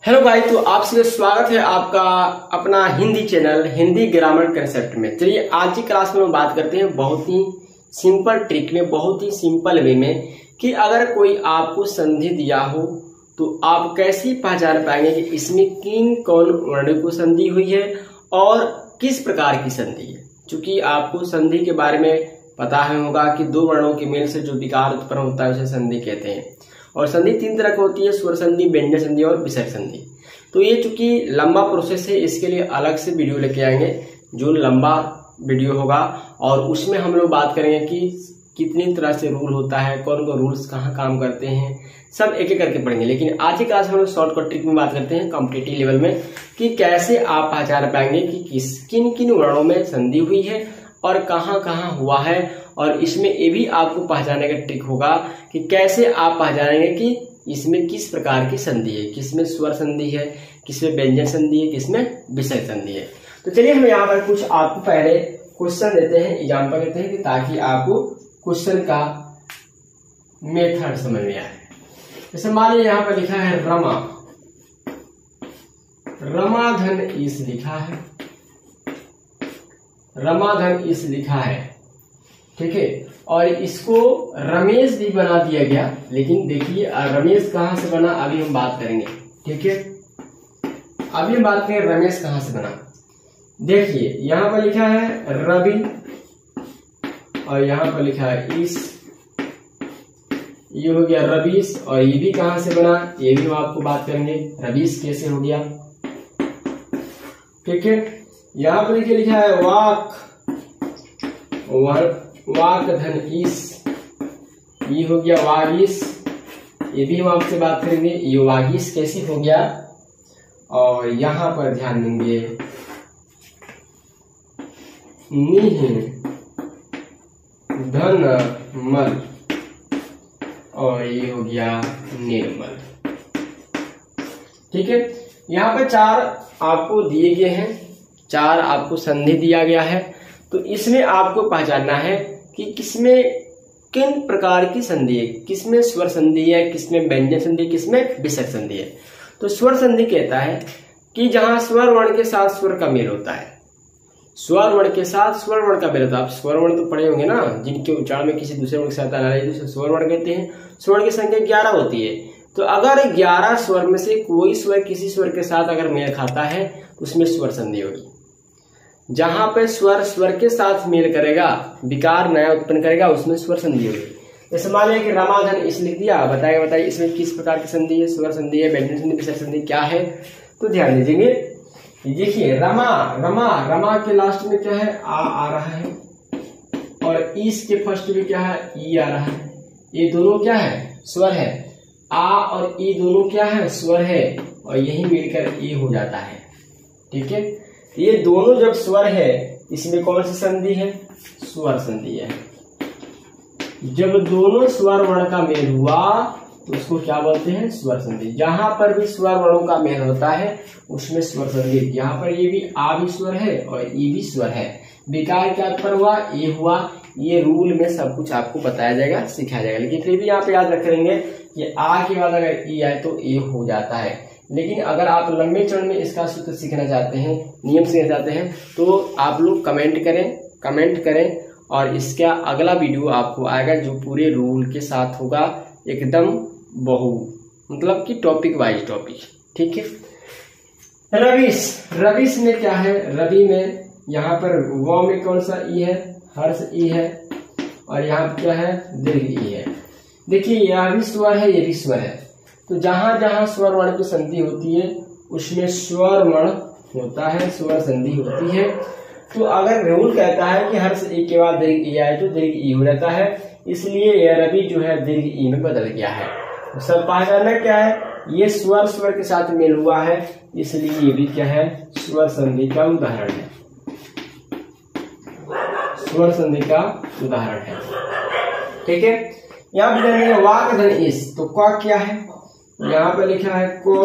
Hello guys, तो आप सभी स्वागत है आपका अपना Hindi channel Hindi grammar concept में। चलिए आज की क्लास में हम बात करते हैं बहुत ही सिंपल ट्रिक में, बहुत ही सिंपल वे में कि अगर कोई आपको संधि दिया हो तो आप कैसे पहचान पाएंगे कि इसमें किन कौन वर्णों को संधि हुई है और किस प्रकार की संधि है। क्योंकि आपको संधि के बारे में पता है होगा कि दो वर्णों के मेल से जो विकार उत्पन्न होता है उसे संधि कहते हैं। और संधि तीन तरह की होती है, स्वर संधि, व्यंजन संधि और विसर्ग संधि। तो ये चूंकि लंबा प्रोसेस है, इसके लिए अलग से वीडियो लेके आएंगे जो लंबा वीडियो होगा और उसमें हम लोग बात करेंगे कि कितनी तरह से रूल होता है, कौन कौन रूल्स कहाँ काम करते हैं, सब एक एक करके पढ़ेंगे। लेकिन आज की क्लास में हम लोग शॉर्टकट ट्रिक में बात करते हैं कॉम्पिटिटिव लेवल में कि कैसे आप पहचान पाएंगे कि किन किन वर्णों में संधि हुई है और कहाँ कहाँ हुआ है। और इसमें ये भी आपको पहचानने का ट्रिक होगा कि कैसे आप पहचानेंगे कि इसमें किस प्रकार की संधि है, किसमें स्वर संधि है, किसमें व्यंजन संधि है, किसमें विसर्ग संधि है। तो चलिए हम यहाँ पर कुछ आपको पहले क्वेश्चन देते हैं, एग्जाम्पल देते हैं कि ताकि आपको क्वेश्चन का मेथड समझ में आए। जैसे मान लीजिए यहाँ पर लिखा है रमा, रमाधन इस लिखा है, रमाधन इस लिखा है, ठीक है। और इसको रमेश भी बना दिया गया, लेकिन देखिए रमेश कहां से बना अभी हम बात करेंगे, ठीक है। अभी हम बात करें रमेश कहां से बना। देखिए यहां पर लिखा है रवि और यहां पर लिखा है इस, ये हो गया रवीश। और ये भी कहां से बना ये भी हम आपको बात करेंगे, रवीश कैसे हो गया, ठीक है। यहां पर लिखा है वाक, वाक धन इस, ये हो गया वागीश, ये भी हम आपसे बात करेंगे, ये वागीश कैसे हो गया। और यहां पर ध्यान देंगे निह धन मल और ये हो गया निर्मल, ठीक है। यहां पर चार आपको दिए गए हैं, चार आपको संधि दिया गया है। तो इसमें आपको पहचानना है कि किसमें किन प्रकार की संधि है, किसमें स्वर संधि है, किसमें व्यंजन संधि, किसमें विसर्ग संधि है। तो स्वर संधि कहता है कि जहां स्वर वर्ण के साथ स्वर का मेल होता है, स्वर वर्ण के साथ स्वर वर्ण का मेल होता है। आप स्वर वर्ण तो पढ़े होंगे ना, जिनके उच्चारण में किसी दूसरे वर्ण के साथ आना है स्वर वर्ण कहते हैं। स्वर की संख्या 11 होती है। तो अगर 11 स्वर में से कोई स्वर किसी स्वर के साथ अगर मेल खाता है तो उसमें स्वर संधि होगी। जहां पे स्वर स्वर के साथ मेल करेगा, विकार नया उत्पन्न करेगा, उसमें स्वर संधि होगी। जैसे मान लिया कि रमाधन इस लिख दिया, बताइए इसमें किस प्रकार की संधि है, स्वर संधि है, व्यंजन संधि, विसर्ग संधि क्या है। तो ध्यान दीजिएंगे, देखिए रमा, रमा, रमा के लास्ट में क्या है आ रहा है और इस के फर्स्ट में क्या है ई आ रहा है। ये दोनों क्या है स्वर है, आ और ई दोनों क्या है स्वर है और यही मिलकर ई हो जाता है, ठीक है। ये दोनों जब स्वर है इसमें कौन सी संधि है, स्वर संधि है। जब दोनों स्वर वर्ण का मेल हुआ तो उसको क्या बोलते हैं, स्वर संधि। जहां पर भी स्वर वर्णों का मेल होता है उसमें स्वर संधि। यहाँ पर ये भी आ भी स्वर है और ई भी स्वर है। विकार क्या उत्पन्न हुआ, ये हुआ। ये रूल में सब कुछ आपको बताया जाएगा, सिखाया जाएगा। लेकिन फिर भी यहाँ पे याद रखेंगे कि आ के बाद अगर ई आए तो ए हो जाता है। लेकिन अगर आप लंबे चरण में इसका सूत्र सीखना चाहते हैं, नियम सीखना चाहते हैं, तो आप लोग कमेंट करें और इसका अगला वीडियो आपको आएगा जो पूरे रूल के साथ होगा, एकदम मतलब कि टॉपिक वाइज टॉपिक, ठीक है। रवीश, रवीश में क्या है, रवि में यहाँ पर व में कौन सा ई है, हर्ष ई है और यहाँ पर क्या है दीर्घ ई है। देखिए यह भी स्वर है, ये भी स्वर है। तो जहां जहां स्वर वर्ण की संधि होती है उसमें स्वर वर्ण होता है, स्वर संधि होती है। तो अगर रूल कहता है कि हर्ष ई के बाद दीर्घ ई आए तो दीर्घ ई हो जाता है, इसलिए यह रवि जो है दीर्घ ई में बदल गया है। तो सब पहचानना क्या है, ये स्वर स्वर के साथ मेल हुआ है, इसलिए ये भी क्या है स्वर संधि का उदाहरण है, स्वर संधि का उदाहरण है, ठीक है। यहाँ पे वाक धन इस, तो क क्या है, यहाँ पे लिखा है को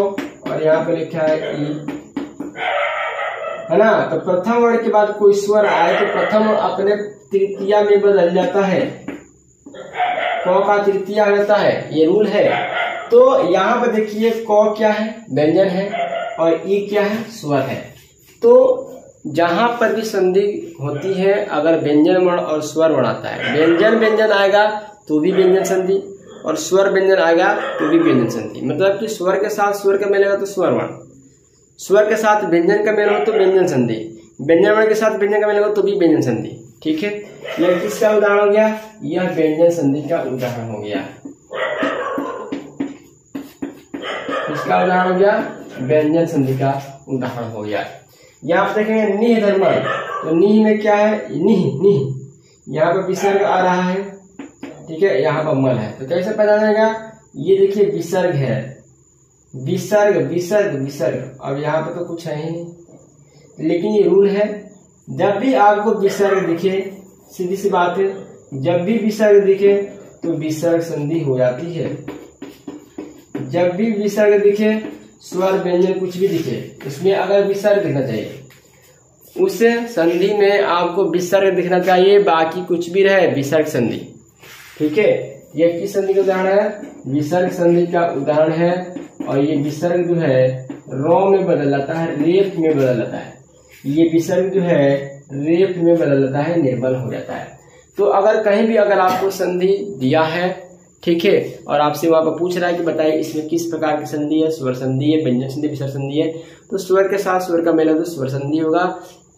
और यहाँ पे लिखा है ई, है ना। तो प्रथम वर्ण के बाद कोई स्वर आए तो प्रथम अपने तृतीया में बदल जाता है, क का तृतीया रहता है, ये रूल है। तो यहाँ पर देखिए क क्या है, व्यंजन है, और ई क्या है, स्वर है। तो जहां पर भी संधि होती है, अगर व्यंजन वर्ण और स्वर वर्ण आता है, व्यंजन आएगा तो भी व्यंजन संधि, और स्वर व्यंजन आएगा तो भी व्यंजन संधि। मतलब कि स्वर के साथ स्वर का मिलेगा तो स्वर वर्ण, स्वर के साथ व्यंजन का मेल हो तो व्यंजन संधि, व्यंजन वर्ण के साथ व्यंजन का मेल हो तो भी व्यंजन संधि। ठीक है, यह किसका उदाहरण हो गया, यह व्यंजन संधि का उदाहरण हो गया। इसका उदाहरण हो गया, व्यंजन संधि का उदाहरण हो गया। यहाँ पे देखेंगे निह धर्मण, तो निह में क्या है, निह यहाँ पे विसर्ग आ रहा है। ठीक है, यहाँ पर मल है, तो कैसे पता जाएगा, ये देखिए विसर्ग है, विसर्ग विसर्ग विसर्ग। अब यहाँ पे तो कुछ है ही नहीं, लेकिन ये रूल है, जब भी आपको विसर्ग दिखे, सीधी सी बात है, जब भी विसर्ग दिखे तो विसर्ग संधि हो जाती है। जब भी विसर्ग दिखे, स्वर व्यंजन कुछ भी दिखे, उसमें अगर विसर्ग दिखना चाहिए, उस संधि में आपको विसर्ग दिखना चाहिए, बाकी कुछ भी रहे विसर्ग संधि। ठीक है, यह किस संधि का उदाहरण है, विसर्ग संधि का उदाहरण है। और ये विसर्ग जो है रौ में बदल जाता है, रेप में बदल जाता है, ये विसर्ग जो है रेप में बदल जाता है, निर्बल हो जाता है। तो अगर कहीं भी अगर आपको संधि दिया है, ठीक है, और आपसे वहां पर पूछ रहा है कि बताइए इसमें किस प्रकार की संधि है, स्वर संधि है, व्यंजन संधि, विसर्ग संधि है, तो स्वर के साथ स्वर का मेल हो तो स्वर संधि होगा,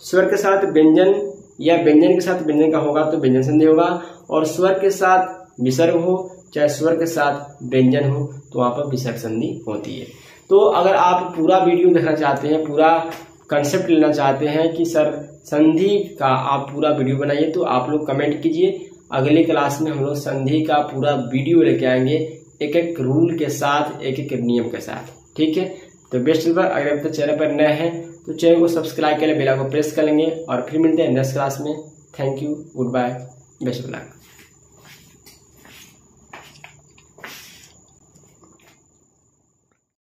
स्वर के साथ व्यंजन या व्यंजन के साथ व्यंजन का होगा तो व्यंजन संधि होगा, और स्वर के साथ विसर्ग हो चाहे स्वर के साथ व्यंजन हो तो वहां पर विसर्ग संधि होती है। तो अगर आप पूरा वीडियो देखना चाहते हैं, पूरा कंसेप्ट लेना चाहते हैं कि सर संधि का आप पूरा वीडियो बनाइए, तो आप लोग कमेंट कीजिए। अगले क्लास में हम लोग संधि का पूरा वीडियो लेके आएंगे, एक एक रूल के साथ, एक एक नियम के साथ। ठीक है, तो बेस्ट पर अगर अब तक चैनल पर नए हैं तो चैनल को सब्सक्राइब कर ले, बेल को प्रेस कर लेंगे, और फिर मिलते हैं नेक्स्ट क्लास में। Thank you, goodbye, best of luck.